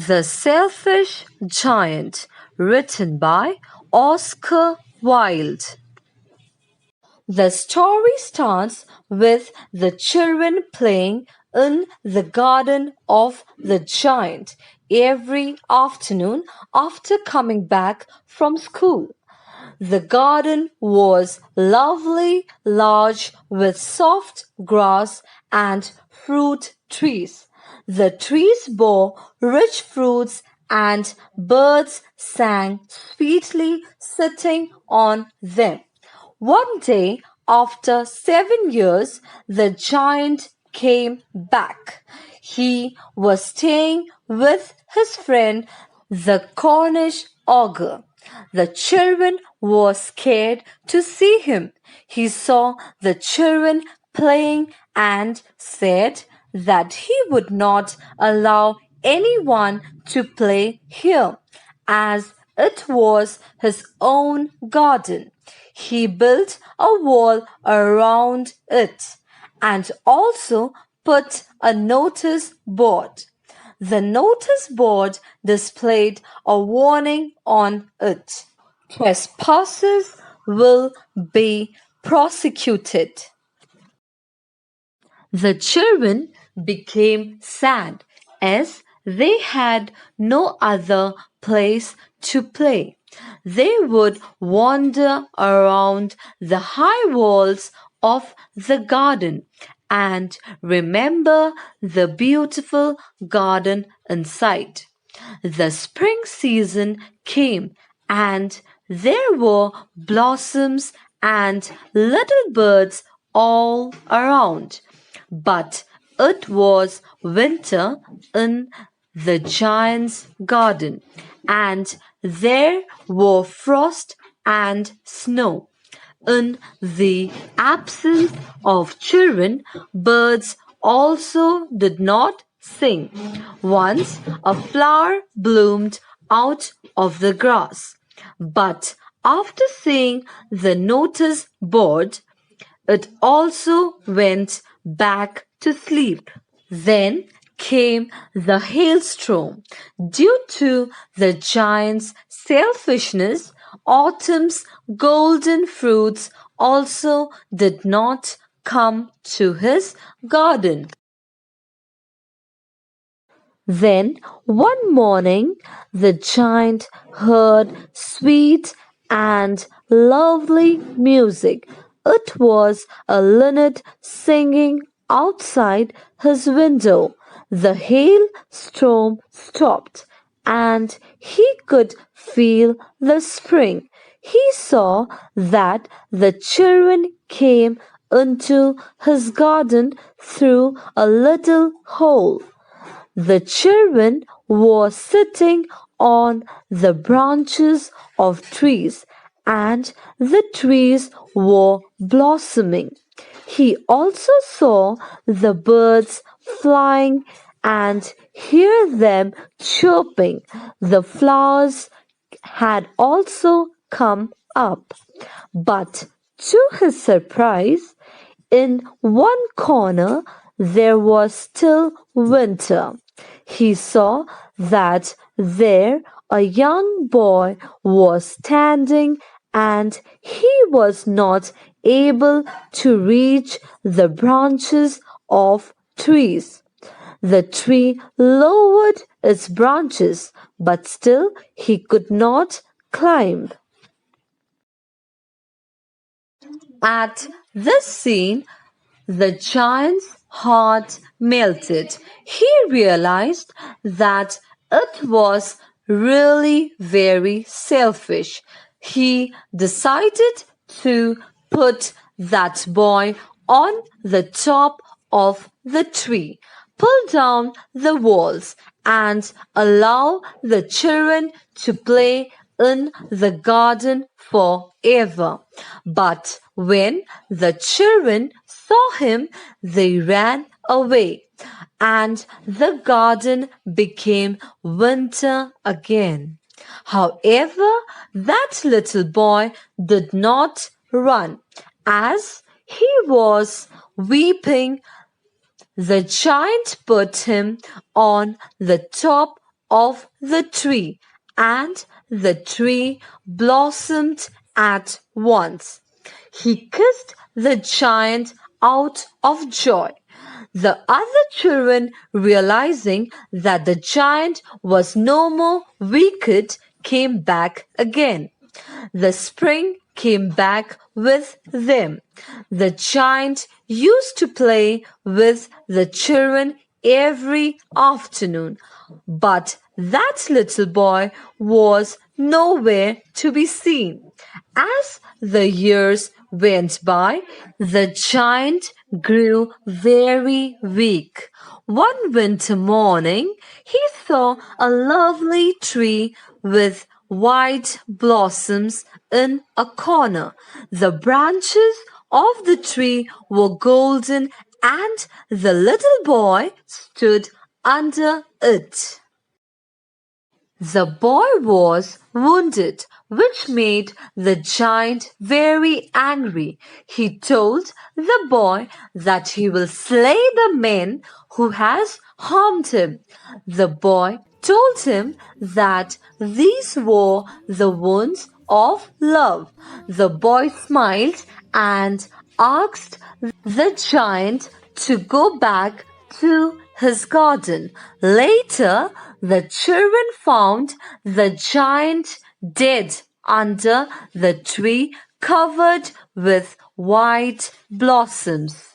The Selfish Giant, written by Oscar Wilde. The story starts with the children playing in the garden of the giant every afternoon after coming back from school. The garden was lovely, large, with soft grass and fruit trees. The trees bore rich fruits and birds sang sweetly sitting on them. One day, after 7 years, the giant came back. He was staying with his friend, the Cornish ogre. The children were scared to see him. He saw the children playing and said that he would not allow anyone to play here, as it was his own garden. He built a wall around it and also put a notice board. The notice board displayed a warning on it. Trespassers will be prosecuted. The children became sad as they had no other place to play. They would wander around the high walls of the garden and remember the beautiful garden inside. The spring season came and there were blossoms and little birds all around. But it was winter in the giant's garden, and there were frost and snow. In the absence of children, birds also did not sing. Once a flower bloomed out of the grass, but after seeing the notice board, it also went back to sleep. Then came the hailstorm. Due to the giant's selfishness, autumn's golden fruits also did not come to his garden. Then one morning the giant heard sweet and lovely music. It was a linnet singing outside his window. The hailstorm stopped and he could feel the spring. He saw that the children came into his garden through a little hole. The children were sitting on the branches of trees, and the trees were blossoming. He also saw the birds flying and hear them chirping. The flowers had also come up. But to his surprise, in one corner there was still winter. He saw that there a young boy was standing and he was not able to reach the branches of trees. The tree lowered its branches, but still he could not climb. At this scene, the giant's heart melted. He realized that it was really very selfish. He decided to put that boy on the top of the tree, pull down the walls, and allow the children to play in the garden forever. But when the children saw him, they ran away, and the garden became winter again. However, that little boy did not run. As he was weeping, the giant put him on the top of the tree, and the tree blossomed at once. He kissed the giant out of joy. The other children, realizing that the giant was no more wicked, came back again. The spring came back with them. The giant used to play with the children every afternoon, but that little boy was nowhere to be seen. As the years went by, the giant grew very weak. One winter morning, he saw a lovely tree with white blossoms in a corner. The branches of the tree were golden, and the little boy stood under it. The boy was wounded, which made the giant very angry. He told the boy that he will slay the man who has harmed him. The boy told him that these were the wounds of love. The boy smiled and asked the giant to go back to his garden. Later, the children found the giant dead under the tree covered with white blossoms.